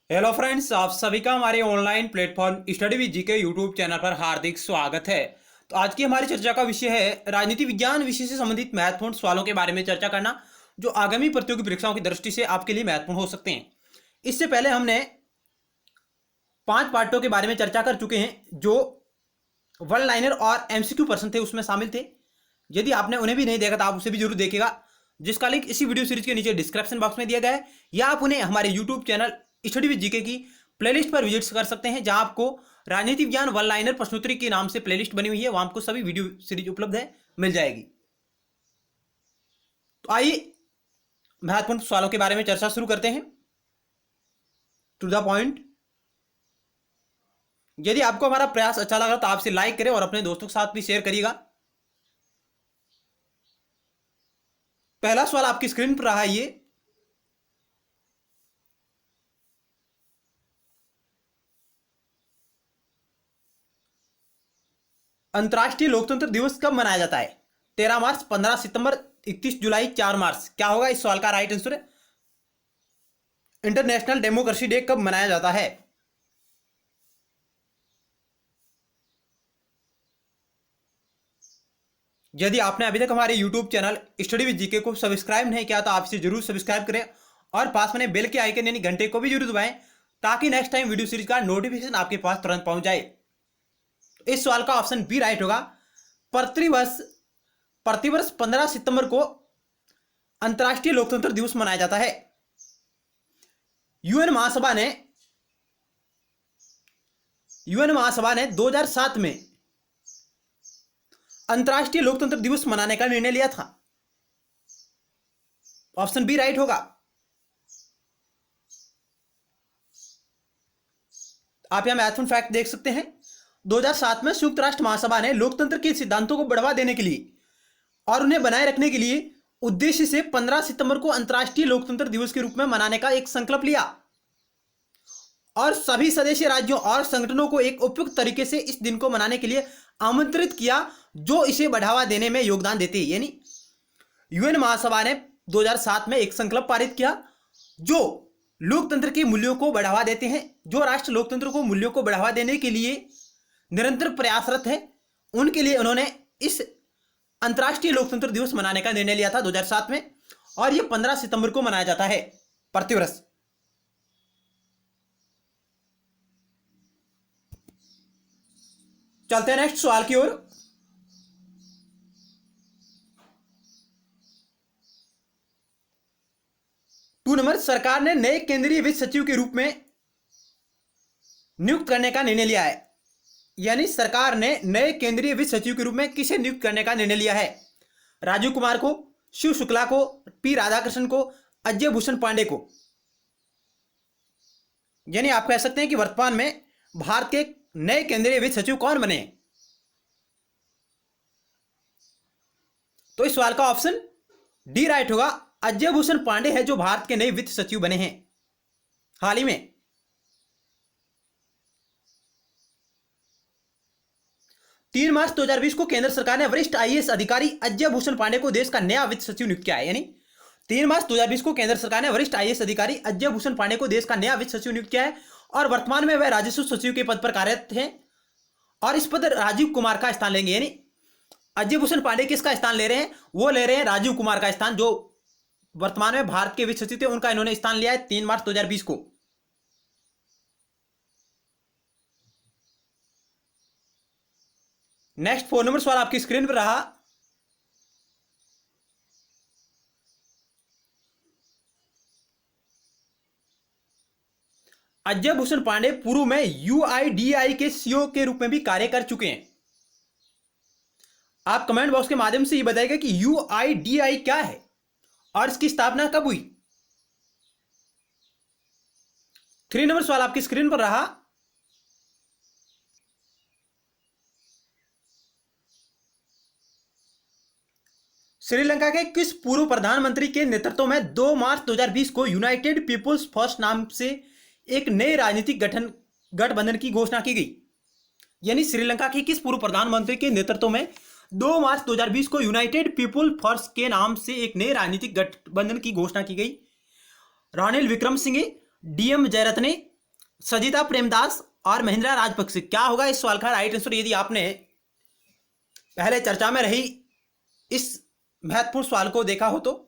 Hello friends, आप सभी का हमारे online platform study with GK YouTube channel पर हार्दिक स्वागत है। तो आज की हमारी चर्चा का विषय है राजनीति विज्ञान विषय से संबंधित महत्वपूर्ण सवालों के बारे में चर्चा करना, जो आगामी प्रतियोगी परीक्षाओं की दृष्टि से आपके लिए महत्वपूर्ण हो सकते हैं। इससे पहले हमने 5 पार्टों के बारे में चर्चा कर चुके हैं, जो वन लाइनर और एमसीक्यू प्रश्न थे उसमें शामिल थे। यदि आपने उन्हें भी नहीं देखा तो आप उसे भी जरूर देखेगा, जिसका लिंक इसी वीडियो सीरीज के नीचे डिस्क्रिप्शन बॉक्स में दिया गया है, या आप उन्हें हमारे YouTube channel study with GK की प्लेलिस्ट पर विजिट कर सकते हैं, जहां आपको राजनीति विज्ञान वन लाइनर प्रश्नोत्तरी के नाम से प्लेलिस्ट बनी हुई है। वहां आपको सभी वीडियो सीरीज उपलब्ध है, मिल जाएगी। तो आइए महत्वपूर्ण सवालों के बारे में चर्चा शुरू करते हैं। To the point. यदि आपको हमारा प्रयास अच्छा लगा तो आप इसे लाइक करें और अपने दोस्तों के साथ भी शेयर करिएगा। पहला सवाल आपकी स्क्रीन पर रहा है ये। अंतर्राष्ट्रीय लोकतंत्र दिवस कब मनाया जाता है? 13 मार्च, 15 सितंबर, 31 जुलाई, 4 मार्च। क्या होगा इस सवाल का right answer? International democracy day कब मनाया जाता है? यदि आपने अभी तक हमारे YouTube channel study with GK को सब्सक्राइब नहीं किया तो आप इसे जरूर सब्सक्राइब करें और पास में बेल के आइकन यानी घंटे को भी जरूर दबाएं, ताकि नेक्स्ट टाइम वीडियो सीरीज का नोटिफिकेशन आपके पास तुरंत पहुंच जाए। इस सवाल का ऑप्शन बी राइट होगा। प्रतिवर्ष 15 सितंबर को अंतर्राष्ट्रीय लोकतंत्र दिवस मनाया जाता है। यूएन महासभा ने 2007 में अंतर्राष्ट्रीय लोकतंत्र दिवस मनाने का निर्णय लिया था। ऑप्शन बी राइट होगा। आप यहां महत्वपूर्ण फैक्ट देख सकते हैं। 2007 में संयुक्त राष्ट्र महासभा ने लोकतंत्र के सिद्धांतों को बढ़ावा देने के लिए और उन्हें बनाए रखने के लिए उद्देश्य से 15 सितंबर को अंतर्राष्ट्रीय लोकतंत्र दिवस के रूप में मनाने का एक संकल्प लिया और सभी सदस्य राज्यों और संगठनों को एक उपयुक्त तरीके से इस दिन को मनाने के लिए आमंत्रित किया, जो इसे बढ़ावा देने में योगदान देते हैं। यानी यूएन महासभा ने 2007 में एक संकल्प पारित किया जो लोकतंत्र के मूल्यों को बढ़ावा देते हैं। जो राष्ट्र लोकतंत्र को मूल्यों को बढ़ावा देने के लिए निरंतर प्रयासरत है, उनके लिए उन्होंने इस अंतर्राष्ट्रीय लोकतंत्र दिवस मनाने का निर्णय लिया था 2007 में, और यह 15 सितंबर को मनाया जाता है प्रतिवर्ष। चलते हैं नेक्स्ट सवाल की ओर। टू नंबर, सरकार ने नए केंद्रीय वित्त सचिव के रूप में नियुक्त करने का निर्णय लिया है। यानी सरकार ने नए केंद्रीय वित्त सचिव के रूप में किसे नियुक्त करने का निर्णय लिया है? राजीव कुमार को, शिव शुक्ला को, पी राधाकृष्णन को, अजय भूषण पांडे को। यानी आप कह सकते हैं कि वर्तमान में भारत के नए केंद्रीय वित्त सचिव कौन बने? तो इस सवाल का ऑप्शन डी राइट होगा। अजय भूषण पांडे है जो भारत के नए वित्त सचिव बने हैं हाल ही में। तीन मार्च 2020 को केंद्र सरकार ने वरिष्ठ आईएएस अधिकारी अजय भूषण पांडे को देश का नया वित्त सचिव नियुक्त किया है। यानी 3 मार्च 2020 को केंद्र सरकार ने वरिष्ठ आईएएस अधिकारी अजय भूषण पांडे को देश का नया वित्त सचिव नियुक्त किया है, और वर्तमान में वह राजस्व सचिव के पद पर कार्यरत हैं और इस पद राजीव कुमार का स्थान लेंगे। यानी अजय भूषण पांडे किसका स्थान ले रहे हैं? वो ले रहे हैं राजीव कुमार का स्थान, जो वर्तमान में भारत के वित्त सचिव थे, उनका इन्होंने स्थान लिया है 3 मार्च 2020 को। नेक्स्ट 4 नंबर सवाल आपकी स्क्रीन पर रहा। अजय भूषण पांडे पूर्व में यूआईडीआई के सीईओ के रूप में भी कार्य कर चुके हैं। आप कमेंट बॉक्स के माध्यम से ये बताइएगा कि यूआईडीआई क्या है और इसकी स्थापना कब हुई। 3 नंबर सवाल आपकी स्क्रीन पर रहा। श्रीलंका के किस पूर्व प्रधानमंत्री के नेतृत्व में 2 मार्च 2020 को यूनाइटेड पीपुल्स फर्स्ट नाम से एक नए राजनीतिक गठबंधन की घोषणा की गई? यानी श्रीलंका के किस पूर्व प्रधानमंत्री के नेतृत्व में 2 मार्च 2020 को यूनाइटेड पीपुल फर्स्ट के नाम से एक नए राजनीतिक गठबंधन की घोषणा की गई? रानिल विक्रमसिंघे, डीएम जयरत्ने, सजिता प्रेमदास और महिंद्रा राजपक्षे। क्या होगा इस सवाल का राइट आंसर? यदि आपने पहले चर्चा में रही इस महत्वपूर्ण सवाल को देखा हो तो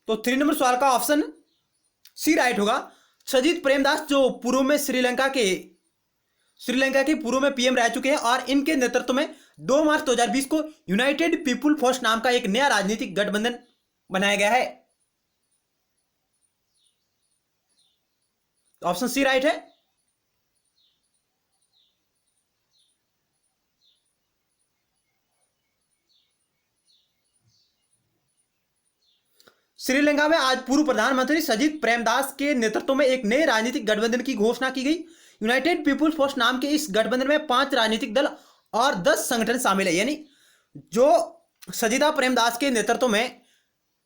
3 नंबर सवाल का ऑप्शन सी राइट होगा। सजित प्रेमदास जो पूर्व में श्रीलंका के पूर्व में पीएम रह चुके हैं और इनके नेतृत्व में 2 मार्च 2020 को यूनाइटेड पीपुल फोर्स नाम का एक नया राजनीतिक गठबंधन बनाया गया है। ऑप्शन सी राइट है। श्रीलंका में आज पूर्व प्रधानमंत्री सजित प्रेमदास के नेतृत्व में एक नए राजनीतिक गठबंधन की घोषणा की गई। यूनाइटेड पीपुल्स फोर्स नाम के इस गठबंधन में 5 राजनीतिक दल और 10 संगठन शामिल है। यानी जो सजिता प्रेमदास के नेतृत्व में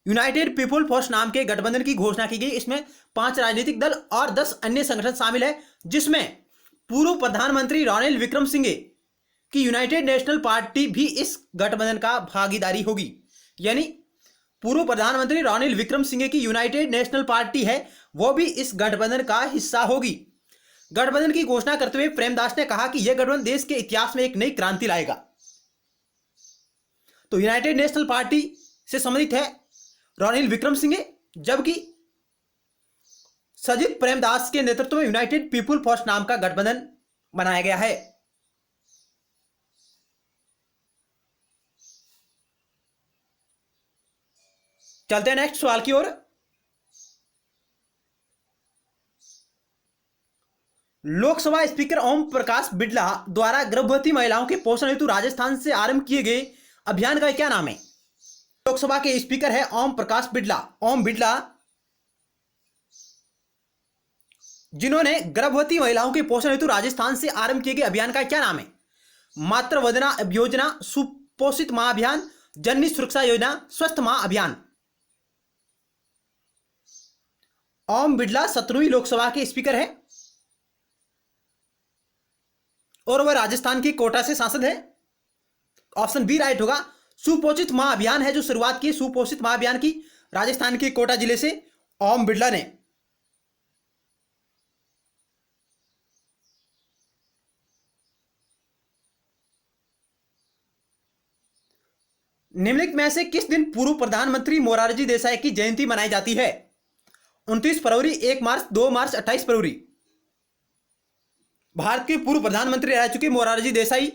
यूनाइटेड पीपुल फोर्स नाम के गठबंधन की घोषणा की गई, इसमें 5 राजनीतिक दल और 10 अन्य संगठन शामिल है, जिसमें पूर्व प्रधानमंत्री रानिल विक्रमसिंघे की यूनाइटेड नेशनल पार्टी भी इस गठबंधन का भागीदारी होगी। यानी पूर्व प्रधानमंत्री रानिल विक्रमसिंघे की यूनाइटेड नेशनल पार्टी है, वो भी इस गठबंधन का हिस्सा होगी। गठबंधन की घोषणा करते हुए प्रेमदास ने कहा कि यह गठबंधन देश के इतिहास में एक नई क्रांति लाएगा। तो यूनाइटेड नेशनल पार्टी से संबंधित है रानिल विक्रमसिंघे, जबकि सजित प्रेमदास के नेतृत्व में यूनाइटेड पीपुल फोर्स नाम का गठबंधन बनाया गया है। चलते हैं नेक्स्ट सवाल की ओर। लोकसभा स्पीकर ओम प्रकाश बिड़ला द्वारा गर्भवती महिलाओं के पोषण हेतु राजस्थान से आरंभ किए गए अभियान का क्या नाम है? लोकसभा के स्पीकर है ओम प्रकाश बिड़ला। ओम बिड़ला जिन्होंने गर्भवती महिलाओं के पोषण हेतु राजस्थान से आरंभ किए गए अभियान का क्या नाम है? मातृ वंदना योजना, सुपोषित मां अभियान, जननी सुरक्षा योजना, स्वस्थ मां अभियान। ओम बिड़ला 17वीं लोकसभा के स्पीकर है और वह राजस्थान की कोटा से सांसद है। ऑप्शन बी राइट होगा। सुपोषित मां अभियान है जो शुरुआत की, सुपोषित मां अभियान की राजस्थान के कोटा जिले से ओम बिड़ला ने। निम्नलिखित में से किस दिन पूर्व प्रधानमंत्री मोरारजी देसाई की जयंती मनाई जाती है? 29 फरवरी, 1 मार्च, 2 मार्च, 28 फरवरी। भारत के पूर्व प्रधानमंत्री रह चुके मोरारजी देसाई,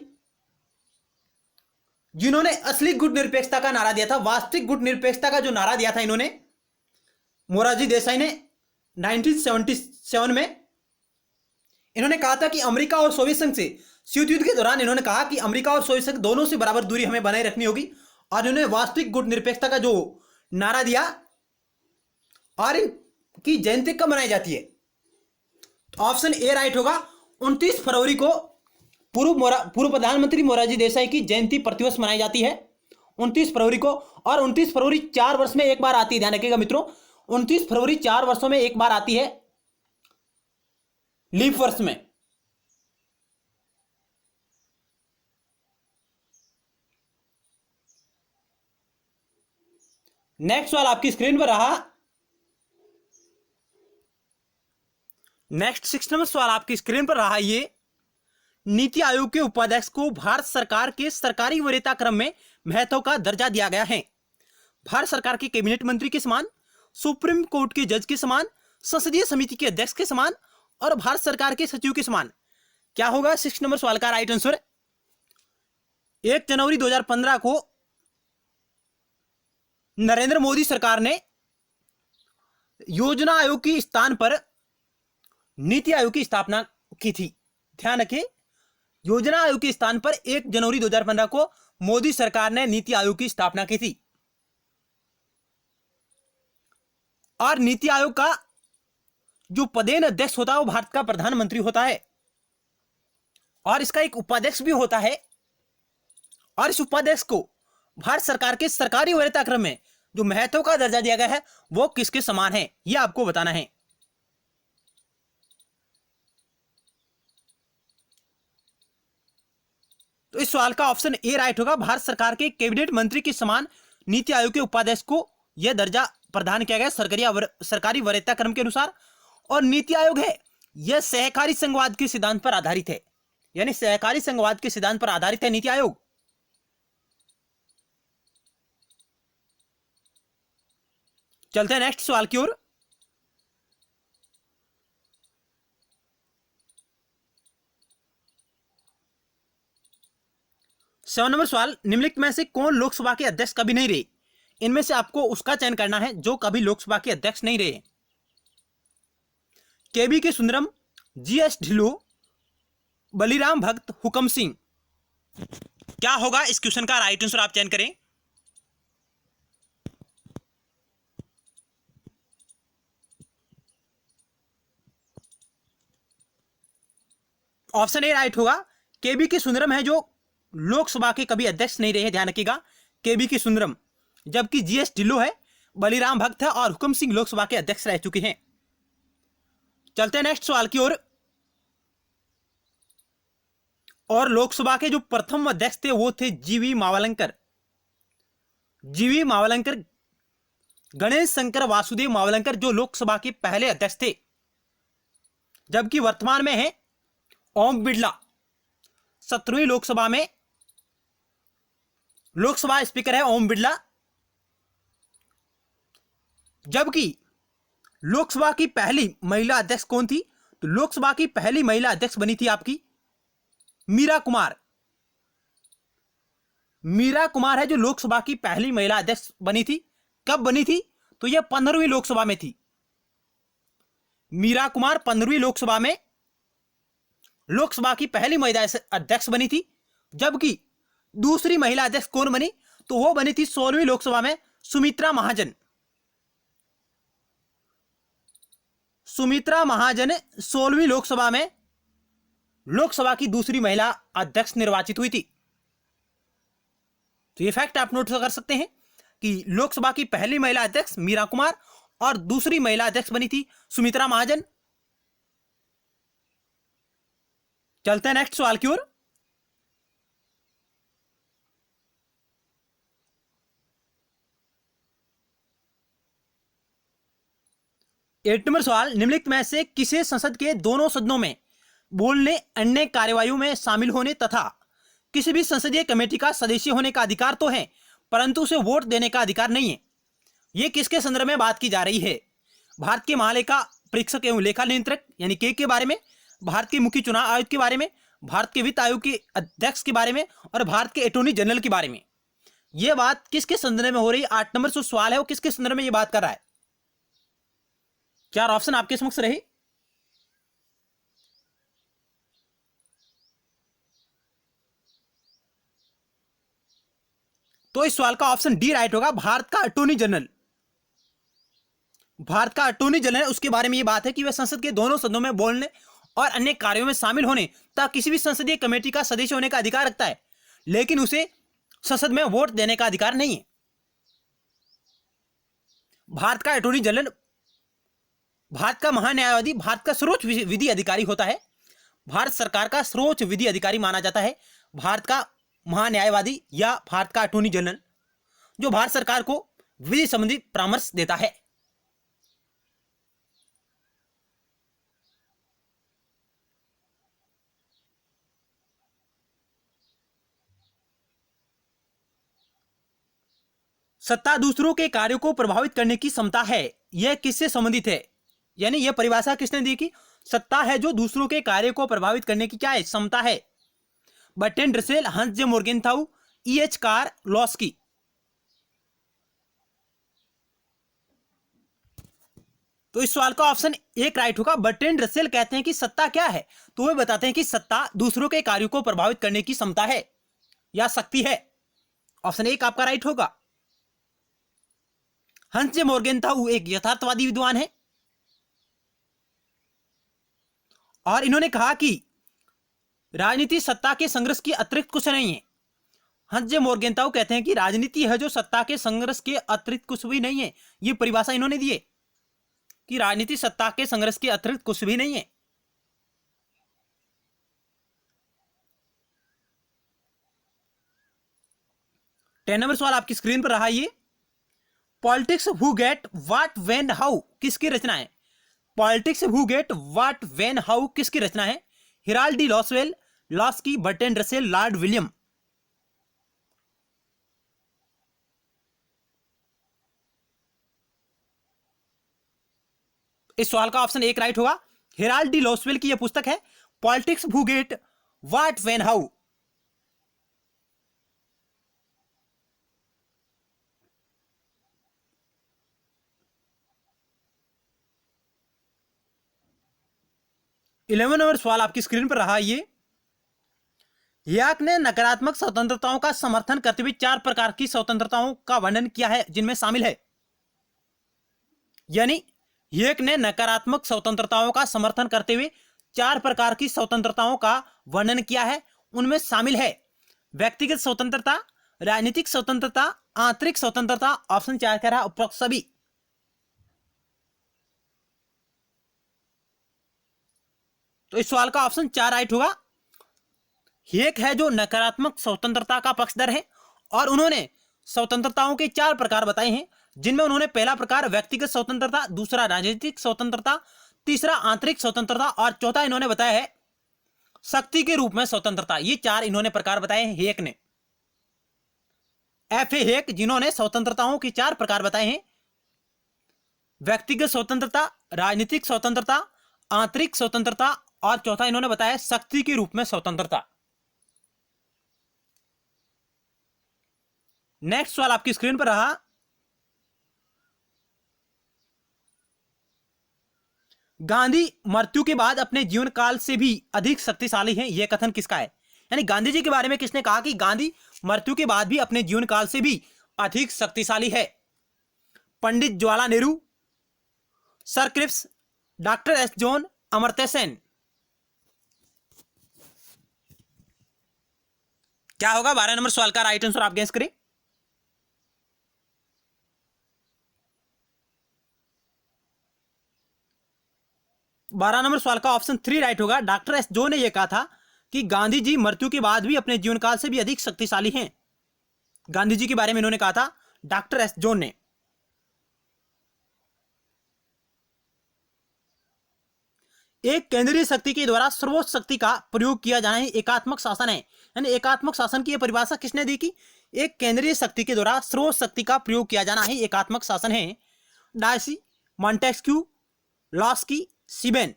जिन्होंने असली गुट निरपेक्षता का नारा दिया था, वास्तविक गुट निरपेक्षता का जो नारा दिया था इन्होंने, मोरारजी देसाई ने 1977 में इन्होंने कहा था कि अमेरिका और सोवियत संघ से शीत युद्ध के दौरान इन्होंने कहा कि अमेरिका और सोवियत संघ दोनों से बराबर दूरी हमें बनाए रखनी होगी, और इन्होंने वास्तविक गुट निरपेक्षता का जो नारा दिया। और इनकी जयंती कब मनाई जाती है? ऑप्शन ए राइट होगा। 29 फरवरी को पूर्व प्रधानमंत्री मोरारजी देसाई की जयंती प्रतिवर्ष मनाई जाती है 29 फरवरी को। और 29 फरवरी 4 वर्ष में एक बार आती है, ध्यान रखिएगा मित्रों, 29 फरवरी 4 वर्षों में एक बार आती है, लीप वर्ष में। नेक्स्ट सवाल आपकी स्क्रीन पर रहा। नेक्स्ट 6 नंबर सवाल आपकी स्क्रीन पर रहा। ये नीति आयोग के उपाध्यक्ष को भारत सरकार के सरकारी वरीयता क्रम में महत्व का दर्जा दिया गया है। भारत सरकार के कैबिनेट मंत्री के समान, सुप्रीम कोर्ट के जज के समान, संसदीय समिति के अध्यक्ष के समान और भारत सरकार के सचिव के समान। क्या होगा 6 नंबर सवाल का राइट आंसर? 1 जनवरी 2015 को नरेंद्र मोदी सरकार ने योजना आयोग के स्थान पर नीति आयोग की स्थापना की थी। ध्यान रखें, योजना आयोग के स्थान पर 1 जनवरी 2015 को मोदी सरकार ने नीति आयोग की स्थापना की थी। और नीति आयोग का जो पदेन अध्यक्ष होता है वो भारत का प्रधानमंत्री होता है, और इसका एक उपाध्यक्ष भी होता है। और इस उपाध्यक्ष को भारत सरकार के सरकारी वरीयता क्रम में जो महत्व का दर्जा दिया गया है वो किसके समान है, यह आपको बताना है। तो इस सवाल का ऑप्शन ए राइट होगा। भारत सरकार के कैबिनेट मंत्री के समान नीति आयोग के उपाध्यक्ष को यह दर्जा प्रदान किया गया सरकारी वरीयता क्रम के अनुसार। और नीति आयोग है यह सहकारी संघवाद के सिद्धांत पर आधारित है, यानी सहकारी संघवाद के सिद्धांत पर आधारित है नीति आयोग। चलते हैं नेक्स्ट सवाल की ओर। सेवन नंबर सवाल, निम्नलिखित में से कौन लोकसभा के अध्यक्ष कभी नहीं रहे? इनमें से आपको उसका चयन करना है जो कभी लोकसभा के अध्यक्ष नहीं रहे। केबी के सुंदरम, जीएस ढिल्लो, बलिराम भगत, हुकम सिंह। क्या होगा इस क्वेश्चन का राइट आंसर, आप चयन करें। ऑप्शन ए राइट होगा। केबी के सुंदरम है जो लोकसभा के कभी अध्यक्ष नहीं रहे, ध्यान रखिएगा, केबी के सुंदरम। जबकि जीएस ढिल्लो है, बलिराम भगत है और हुकम सिंह लोकसभा के अध्यक्ष रह चुके हैं। चलते हैं नेक्स्ट सवाल की ओर। और लोकसभा के जो प्रथम अध्यक्ष थे वो थे जीवी मावलंकर। जीवी मावलंकर, गणेश शंकर वासुदेव मावलंकर जो लोकसभा के पहले अध्यक्ष थे। जबकि वर्तमान में है ओम बिड़ला, 17वीं लोकसभा में लोकसभा स्पीकर है ओम बिड़ला। जबकि लोकसभा की पहली महिला अध्यक्ष कौन थी? तो लोकसभा की पहली महिला अध्यक्ष बनी थी आपकी मीरा कुमार। मीरा कुमार है जो लोकसभा की पहली महिला अध्यक्ष बनी थी। कब बनी थी? तो यह 15वीं लोकसभा में थी। मीरा कुमार 15वीं लोकसभा में लोकसभा की पहली महिला अध्यक्ष बनी थी। जबकि दूसरी महिला अध्यक्ष कौन बनी? तो वो बनी थी 16वीं लोकसभा में सुमित्रा महाजन। सुमित्रा महाजन 16वीं लोकसभा में लोकसभा की दूसरी महिला अध्यक्ष निर्वाचित हुई थी। तो ये फैक्ट आप नोट कर सकते हैं कि लोकसभा की पहली महिला अध्यक्ष मीरा कुमार और दूसरी महिला अध्यक्ष बनी थी सुमित्रा महाजन। चलते हैं नेक्स्ट सवाल की ओर। एट नंबर सवाल, निम्नलिखित में से किसे संसद के दोनों सदनों में बोलने, अन्य कार्यवाहियों में शामिल होने तथा किसी भी संसदीय कमेटी का सदस्य होने का अधिकार तो है परंतु उसे वोट देने का अधिकार नहीं है? यह किसके संदर्भ में बात की जा रही है? भारत के महालेखा परीक्षक एवं लेखा नियंत्रक यानी के बारे में, भारत के मुख्य चुनाव आयोग के बारे में, भारत के वित्त आयोग के अध्यक्ष के बारे में और भारत के अटॉर्नी जनरल के बारे में। यह बात किसके संदर्भ में हो रही है? 8 नंबर जो सवाल है वो किसके संदर्भ में यह बात कर रहा है? चार ऑप्शन आपके समक्ष रहे। तो इस सवाल का ऑप्शन डी राइट होगा, भारत का अटॉर्नी जनरल। भारत का अटॉर्नी जनरल, उसके बारे में यह बात है कि वह संसद के दोनों सदनों में बोलने और अन्य कार्यों में शामिल होने तथा किसी भी संसदीय कमेटी का सदस्य होने का अधिकार रखता है, लेकिन उसे संसद में वोट देने का अधिकार नहीं है। भारत का अटॉर्नी जनरल भारत का महान्यायवादी, भारत का सर्वोच्च विधि अधिकारी होता है। भारत सरकार का सर्वोच्च विधि अधिकारी माना जाता है भारत का महान्यायवादी या भारत का अटॉर्नी जनरल, जो भारत सरकार को विधि संबंधी परामर्श देता है। सत्ता दूसरों के कार्यों को प्रभावित करने की क्षमता है, यह किससे संबंधित है? यानी यह परिभाषा किसने दी कि सत्ता है जो दूसरों के कार्य को प्रभावित करने की क्या है? क्षमता है। बर्ट्रैंड रसेल, हंस जे मोर्गेनथाउ, E.H. कार्लोस्की। तो इस सवाल का ऑप्शन एक राइट होगा। बर्ट्रैंड रसेल कहते हैं कि सत्ता क्या है? तो वे बताते हैं कि सत्ता दूसरों के कार्यों को प्रभावित करने की क्षमता है या शक्ति है। ऑप्शन एक आपका राइट होगा। हंस जे मोर्गेनथाउ एक यथार्थवादी विद्वान है और इन्होंने कहा कि राजनीति सत्ता के संघर्ष की अतिरिक्त कुछ नहीं है। हंस जे मोर्गेनथाउ कहते हैं कि राजनीति है जो सत्ता के संघर्ष के अतिरिक्त कुछ भी नहीं है। यह परिभाषा इन्होंने दी है कि राजनीति सत्ता के संघर्ष के अतिरिक्त कुछ भी नहीं है। टेन नंबर सवाल आपकी स्क्रीन पर रहा। ये politics who get what when how किसकी रचना है? Politics who get what when how किसकी रचना है? Herald D Lasswell, Laski, Bertrand Russell, Lord William. इस सवाल का ऑप्शन एक राइट होगा। हेराल्ड डी लॉसवेल की यह पुस्तक है politics who get what when how. Eleven number सवाल आपकी स्क्रीन पर रहा। ये याक ने नकारात्मक स्वतंत्रताओं का समर्थन करते हुए 4 प्रकार की स्वतंत्रताओं का वर्णन किया है जिनमें शामिल है, यानी येक ने नकारात्मक स्वतंत्रताओं का समर्थन करते हुए 4 प्रकार की स्वतंत्रताओं का वर्णन किया है। उनमें शामिल है व्यक्तिगत स्वतंत्रता, राजनीतिक स्वतंत्रता, आंतरिक स्वतंत्रता। ऑप्शन 4 कह रहा है उपरोक्त सभी। तो इस सवाल का ऑप्शन 4 राइट होगा। हेक है जो नकारात्मक स्वतंत्रता का पक्षधर है और उन्होंने स्वतंत्रताओं के 4 प्रकार बताए हैं, जिनमें उन्होंने पहला प्रकार व्यक्तिगत स्वतंत्रता, दूसरा राजनीतिक स्वतंत्रता, तीसरा आंतरिक स्वतंत्रता और चौथा इन्होंने बताया है शक्ति के रूप में स्वतंत्रता। ये 4 इन्होंने प्रकार बताए हैं हेक ने। एफ ए हेक, जिन्होंने स्वतंत्रताओं के 4 प्रकार बताए हैं, व्यक्तिगत स्वतंत्रता, राजनीतिक स्वतंत्रता, आंतरिक स्वतंत्रता और चौथा इन्होंने बताया शक्ति के रूप में स्वतंत्रता। नेक्स्ट सवाल आपकी स्क्रीन पर रहा। गांधी मृत्यु के बाद अपने जीवन काल से भी अधिक शक्तिशाली हैं, यह कथन किसका है? यानी गांधी जी के बारे में किसने कहा कि गांधी मृत्यु के बाद भी अपने जीवन काल से भी अधिक शक्तिशाली है? Pandit Jawaharlal Nehru, sir Cripps, doctor S John, Amartya Sen. क्या होगा 12 नंबर सवाल का राइट आंसर? आप गेस करें। बारह नंबर सवाल का ऑप्शन 3 राइट होगा। डॉक्टर एस जॉन ने यह कहा था कि गांधी जी मृत्यु के बाद भी अपने जीवन काल से भी अधिक शक्तिशाली हैं। गांधी जी के बारे में इन्होंने कहा था डॉक्टर एस जॉन ने। एक केंद्रीय शक्ति के द्वारा सर्वोच्च शक्ति का प्रयोग किया जाना ही एकात्मक शासन है। यानी एकात्मक शासन की यह परिभाषा किसने दी कि एक केंद्रीय शक्ति के द्वारा सर्वोच्च शक्ति का प्रयोग किया जाना ही एकात्मक शासन है? डायसी, मॉन्टेस्क्यू, लॉस्की, सिबेन।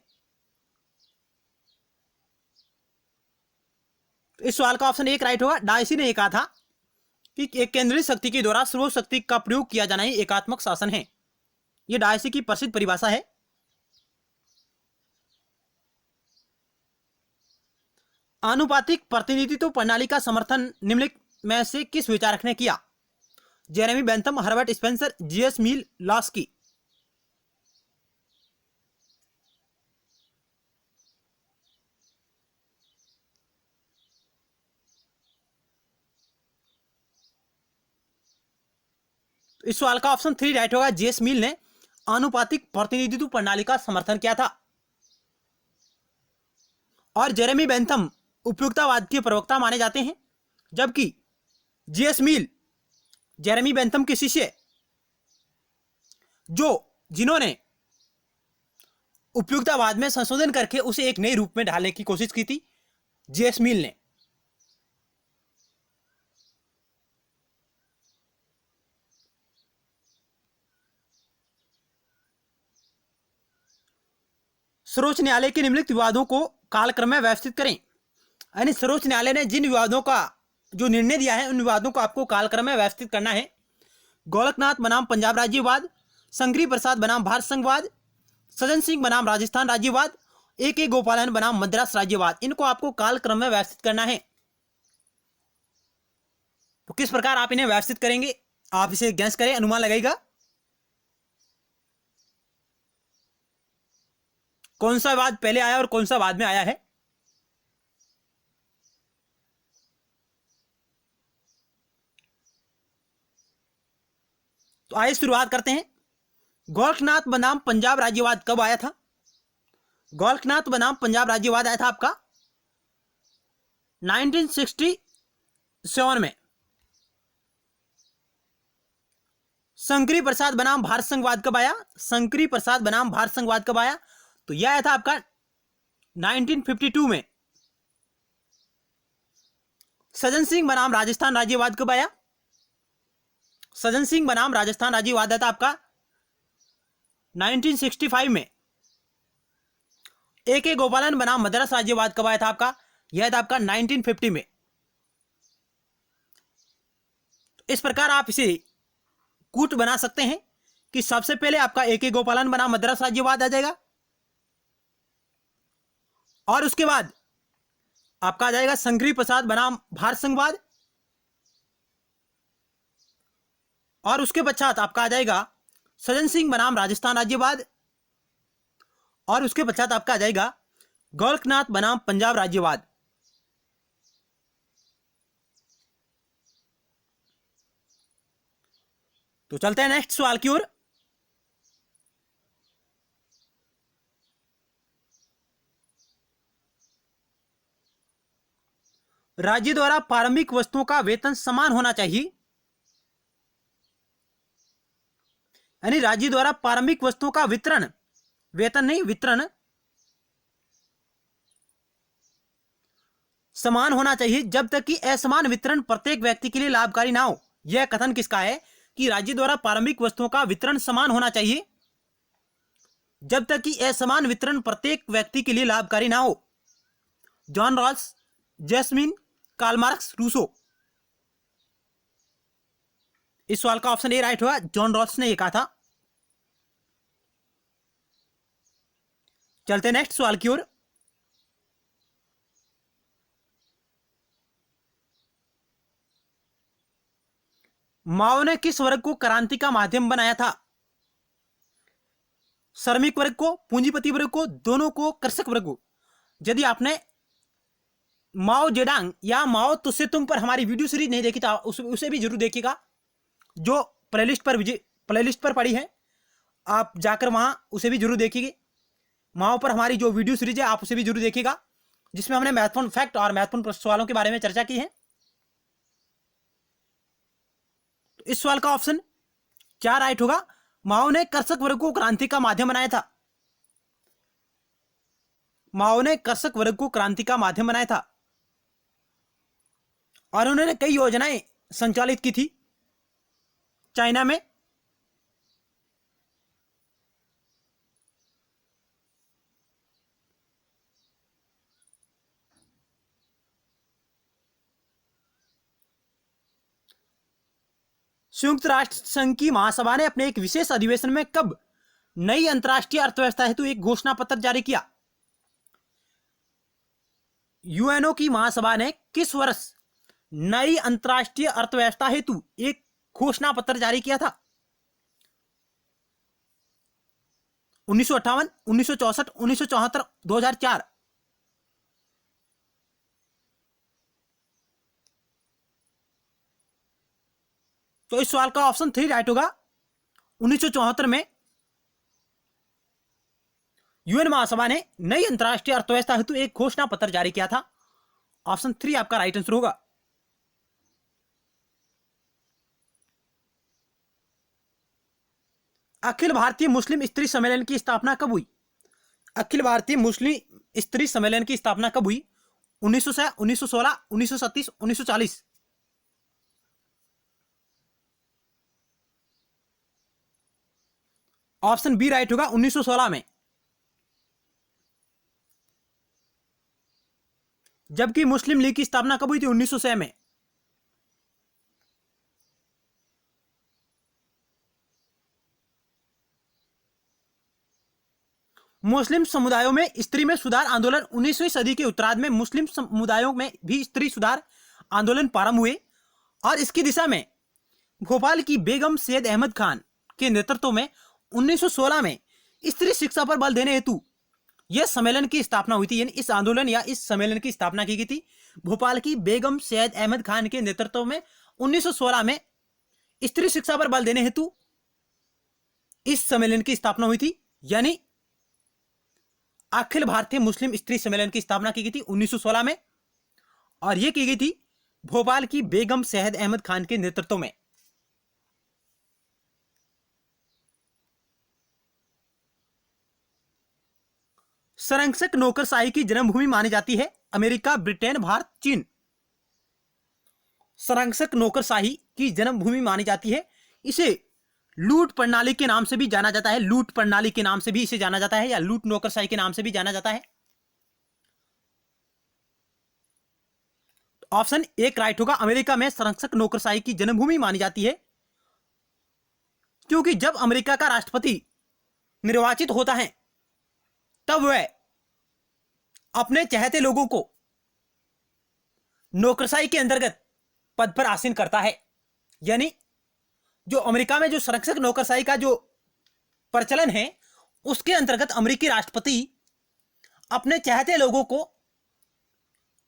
इस सवाल का ऑप्शन 1 राइट होगा। डायसी ने यह कहा था कि एक केंद्रीय शक्ति के द्वारा सर्वोच्च शक्ति का प्रयोग किया जाना ही एकात्मक शासन है। यह डायसी की प्रसिद्ध परिभाषा है। आनुपातिक प्रतिनिधित्व प्रणाली का समर्थन निम्नलिखित में से किस विचारक ने किया? Jeremy Bentham, Herbert Spencer, JS Mill, Laski. इस सवाल का ऑप्शन 3 राइट होगा। जीएस मिल ने आनुपातिक प्रतिनिधित्व प्रणाली का समर्थन किया था और जेरेमी बेंथम उपयुक्तवाद के प्रवक्ता माने जाते हैं, जबकि जीएस मिल जेरेमी बेंथम के शिष्य जिन्होंने उपयुक्तवाद में संशोधन करके उसे एक नए रूप में ढालने की कोशिश की थी, जीएस मिल ने। सर्वोच्च न्यायालय के निम्नलिखित विवादों को कालक्रम में व्यवस्थित करें। यानी सर्वोच्च न्यायालय ने जिन विवादों का जो निर्णय दिया है उन विवादों को आपको कालक्रम में व्यवस्थित करना है। गोलकनाथ बनाम पंजाब राज्य विवाद, शंकरी प्रसाद बनाम भारत संघवाद, सज्जन सिंह बनाम राजस्थान राज्य विवाद, ए गोपालन बनाम मद्रास राज्य विवाद। इनको आपको कालक्रम में व्यवस्थित करना है। तो किस प्रकार आप इन्हें व्यवस्थित करेंगे, आप इसे गैस करें, अनुमान लगाइएगा। कौन सा विवाद पहले आया और कौन सा बाद में आया है? तो आइए शुरुआत करते हैं। गोलकनाथ बनाम पंजाब राज्यवाद कब आया था? गोलकनाथ बनाम पंजाब राज्यवाद आया था आपका 1967 में। शंकरी प्रसाद बनाम भारत संघवाद कब आया? शंकरी प्रसाद बनाम भारत संघवाद कब आया? तो यह आया था आपका 1952 में। सज्जन सिंह बनाम राजस्थान राज्यवाद कब आया? सज्जन सिंह बनाम राजस्थान राज्यवाद आया था आपका 1965 में। ए के गोपालन बनाम मद्रास राज्यवाद कब आया था आपका? यह था आपका 1950 में। इस प्रकार आप इसे कूट बना सकते हैं कि सबसे पहले आपका ए के गोपालन बनाम मद्रास राज्यवाद आ जाएगा और उसके बाद आपका आ जाएगा शंकरी प्रसाद बनाम भारत संघवाद और उसके पश्चात आपका आ जाएगा सज्जन सिंह बनाम राजस्थान राज्यवाद और उसके पश्चात आपका आ जाएगा गोरखनाथ बनाम पंजाब राज्यवाद। तो चलते हैं नेक्स्ट सवाल की ओर। राज्य द्वारा प्रारंभिक वस्तुओं का वेतन समान होना चाहिए, यानी राज्य द्वारा प्रारंभिक वस्तुओं का वितरण, वेतन नहीं वितरण, समान होना चाहिए जब तक कि असमान वितरण प्रत्येक व्यक्ति के लिए लाभकारी ना हो। यह कथन किसका है कि राज्य द्वारा प्रारंभिक वस्तुओं का वितरण समान होना चाहिए जब तक कि असमान वितरण प्रत्येक व्यक्ति के लिए लाभकारी ना हो? John Rawls, Jasmine, Karl Marx, Rousseau. इस सवाल का ऑप्शन ए राइट हुआ, जॉन रॉल्स ने यह कहा था। चलते नेक्स्ट सवाल की ओर। माओ ने किस वर्ग को क्रांति का माध्यम बनाया था? श्रमिक वर्ग को, पूंजीपति वर्ग को, दोनों को, कृषक वर्ग को? यदि आपने माओ जेडांग या माओ तुसे तुम पर हमारी वीडियो सीरीज नहीं देखी तो उसे भी जरूर देखिएगा, जो प्लेलिस्ट पर पड़ी है, आप जाकर वहां उसे भी जरूर देखिए। माओ पर हमारी जो वीडियो सीरीज है आप उसे भी जरूर देखिएगा, जिसमें हमने महत्वपूर्ण फैक्ट और महत्वपूर्ण सवालों के बारे में चर्चा की है। तो इस सवाल का ऑप्शन क्या राइट होगा? माओ ने कृषक वर्ग को क्रांति का माध्यम बनाया था। माओ ने कृषक वर्ग को क्रांति का माध्यम बनाया था और उन्होंने कई योजनाएं संचालित की थी चाइना में। संयुक्त राष्ट्र संघ की महासभा ने अपने एक विशेष अधिवेशन में कब नई अंतरराष्ट्रीय अर्थव्यवस्था हेतु एक घोषणा पत्र जारी किया? यूएनओ की महासभा ने किस वर्ष नई अंतरराष्ट्रीय अर्थव्यवस्था हेतु एक घोषणा पत्र जारी किया था? 1958, 1964, 1974, 2004? तो इस सवाल का ऑप्शन 3 राइट होगा। 1974 में यूएन महासभा ने नई अंतरराष्ट्रीय अर्थव्यवस्था हेतु एक घोषणा पत्र जारी किया था। ऑप्शन 3 आपका राइट आंसर होगा। अखिल भारतीय मुस्लिम स्त्री सम्मेलन की स्थापना कब हुई? अखिल भारतीय मुस्लिम स्त्री सम्मेलन की स्थापना कब हुई? 1900, 1916, 1937, 1940? ऑप्शन बी राइट होगा, 1916 में। जबकि मुस्लिम लीग की स्थापना कब हुई थी? 1906 में। मुस्लिम समुदायों में स्त्री में सुधार आंदोलन 19वीं सदी के उत्तरार्ध में मुस्लिम समुदायों में भी स्त्री सुधार आंदोलन प्रारंभ हुए और इसकी दिशा में भोपाल की बेगम सैयद अहमद खान के नेतृत्व में 1916 में स्त्री शिक्षा पर बल देने हेतु यह सम्मेलन की स्थापना हुई थी। यानी इस आंदोलन या इस सम्मेलन की स्थापना की गई थी भोपाल की बेगम सैयद अहमद खान के नेतृत्व में 1916 में स्त्री शिक्षा पर बल देने हेतु इस सम्मेलन की स्थापना हुई थी। यानी अखिल भारतीय मुस्लिम स्त्री सम्मेलन की स्थापना की गई थी 1916 में और यह की गई थी भोपाल की बेगम सैयद अहमद खान के नेतृत्व में। संरक्षक नौकरशाही की जन्मभूमि मानी जाती है अमेरिका, ब्रिटेन, भारत, चीन। संरक्षक नौकरशाही की जन्मभूमि मानी जाती है। इसे लूट प्रणाली के नाम से भी जाना जाता है, लूट प्रणाली के नाम से भी इसे जाना जाता है, या लूट नौकरशाही के नाम से भी जाना जाता है। ऑप्शन एक राइट होगा। अमेरिका में संरक्षक नौकरशाही की जन्मभूमि मानी जाती है क्योंकि जब अमेरिका का राष्ट्रपति निर्वाचित होता है तब वह अपने चाहते लोगों को नौकरशाही के अंतर्गत पद पर आसीन करता है। यानी जो अमेरिका में जो संरक्षक नौकरशाही का जो प्रचलन है उसके अंतर्गत अमेरिकी राष्ट्रपति अपने चाहते लोगों को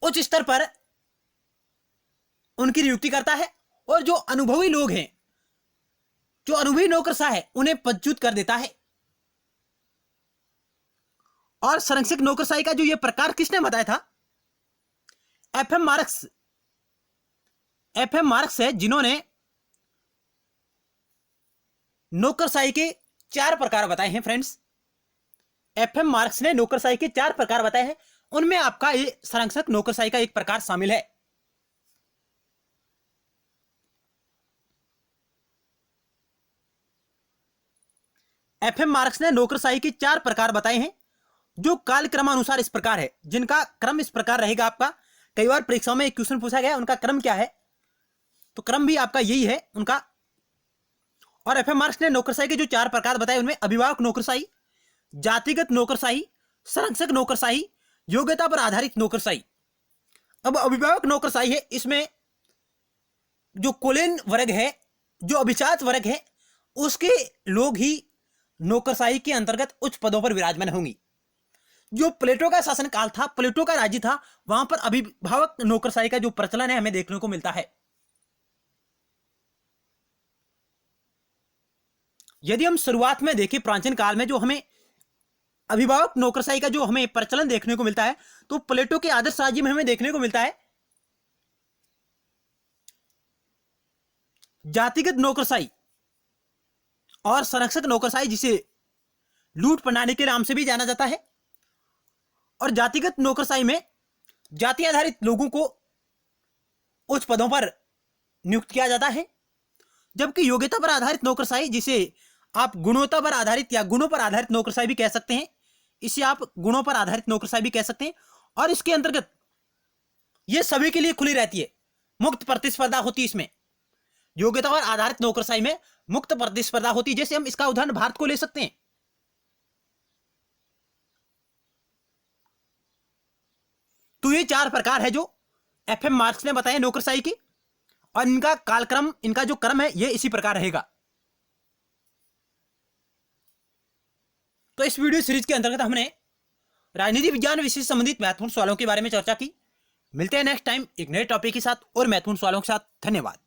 उच्च स्तर पर उनकी नियुक्ति करता है और जो अनुभवी लोग हैं, जो अनुभवी नौकरशाह है, उन्हें पदच्युत कर देता है। और संरक्षक नौकरशाही का जो यह प्रकार किसने बताया था? एफएम मार्क्स है, जिन्होंने नौकरशाही के 4 प्रकार बताए हैं फ्रेंड्स। एफएम मार्क्स ने नौकरशाही के 4 प्रकार बताए हैं, उनमें आपका ये संरक्षक नौकरशाही का एक प्रकार शामिल है। एफएम मार्क्स ने नौकरशाही के 4 प्रकार बताए हैं जो कालक्रमानुसार इस प्रकार है, जिनका क्रम इस प्रकार रहेगा आपका। कई बार परीक्षाओं में एक क्वेश्चन पूछा गया उनका क्रम क्या है, तो क्रम भी आपका यही है उनका। और एफएम मार्क्स ने नौकरशाही के जो 4 प्रकार बताए उनमें अभिभावक नौकरशाही, जातिगत नौकरशाही, संरक्षक नौकरशाही, योग्यता पर आधारित नौकरशाही। अब अभिभावक नौकरशाही है, इसमें जो कुलीन वर्ग है, जो अभिजात वर्ग है, उसके लोग ही नौकरशाही के अंतर्गत उच्च पदों पर विराजमान होंगी। जो प्लेटो का शासनकाल था, प्लेटो का राज्य था, वहां पर अभिभावक नौकरशाही का जो प्रचलन है हमें देखने को मिलता है। यदि हम शुरुआत में देखें प्राचीन काल में जो हमें अभिभावक नौकरशाही का जो हमें प्रचलन देखने को मिलता है, तो प्लेटो के आदर्श राज्य में हमें देखने को मिलता है जातिगत नौकरशाही और संरक्षक नौकरशाही, जिसे लूट प्रणाली के नाम से भी जाना जाता है। और जातिगत नौकरशाही में जाति आधारित लोगों को उच्च पदों पर नियुक्त किया जाता है, जबकि योग्यता पर आधारित नौकरशाही, जिसे आप गुणवत्ता पर आधारित या गुणों पर आधारित नौकरशाही भी कह सकते हैं, इसे आप गुणों पर आधारित नौकरशाही भी कह सकते हैं। और इसके अंतर्गत यह सभी के लिए खुली रहती है, मुक्त प्रतिस्पर्धा होती है। इसमें योग्यता पर आधारित नौकरशाही में मुक्त प्रतिस्पर्धा होती है। जैसे हम इसका उदाहरण भारत को ले सकते हैं। तो ये 4 प्रकार है जो एफएम मार्क्स ने बताए नौकरशाही की, और इनका कालक्रम, इनका जो क्रम है ये इसी प्रकार रहेगा। तो इस वीडियो सीरीज के अंतर्गत हमने राजनीति विज्ञान विषय से संबंधित महत्वपूर्ण सवालों के बारे में चर्चा की। मिलते हैं नेक्स्ट टाइम एक नए टॉपिक के साथ और महत्वपूर्ण सवालों के साथ। धन्यवाद।